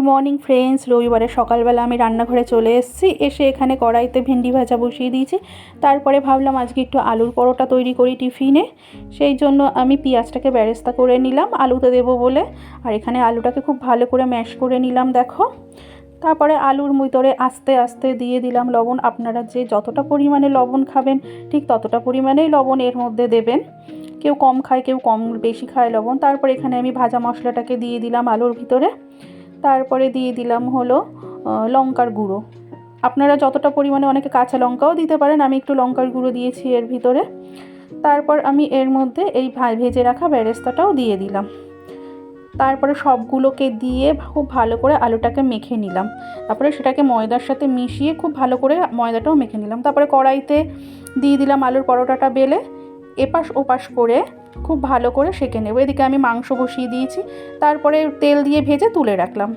Morning friends, রবিবারের সকালবেলা আমি রান্নাঘরে চলে এসেছি। এসে এখানে কড়াইতে ভেন্ডি ভাজা বসিয়ে দিয়েছি। তারপরে ভাবলাম আজকে একটু আলুর পরোটা তৈরি করি টিফিনে। সেই জন্য আমি পেঁয়াজটাকে বেরেস্তা করে নিলাম আলুতে দেবো বলে। আর এখানে আলুটাকে খুব ভালো করে ম্যাশ করে নিলাম, দেখো। তারপরে আলুর ভিতরে আস্তে আস্তে দিয়ে দিলাম লবণ। আপনারা যে যতটা পরিমাণে লবণ খাবেন ঠিক ততটা পরিমাণেই লবণ এর মধ্যে দেবেন। কেউ কম খায়, কেউ কম বেশি খায় লবণ। তারপরে এখানে আমি ভাজা মশলাটাকে দিয়ে দিলাম আলুর ভিতরে। তারপরে দিয়ে দিলাম হলো লঙ্কার গুঁড়ো। আপনারা যতটা পরিমাণে, অনেকে কাঁচা লঙ্কাও দিতে পারেন, আমি একটু লঙ্কার গুঁড়ো দিয়েছি এর ভিতরে। তারপর আমি এর মধ্যে এই ভেজে রাখা বেরেস্তাটাও দিয়ে দিলাম। তারপরে সবগুলোকে দিয়ে খুব ভালো করে আলুটাকে মেখে নিলাম। তারপরে সেটাকে ময়দার সাথে মিশিয়ে খুব ভালো করে ময়দাটাও মেখে নিলাম। তারপরে কড়াইতে দিয়ে দিলাম আলুর পরোটাটা বেলে, এপাশ ওপাশ করে খুব ভালো করে সেঁকে নেব। এদিকে আমি মাংস বসিয়ে দিয়েছি, তারপরে তেল দিয়ে ভেজে তুলে রাখলাম।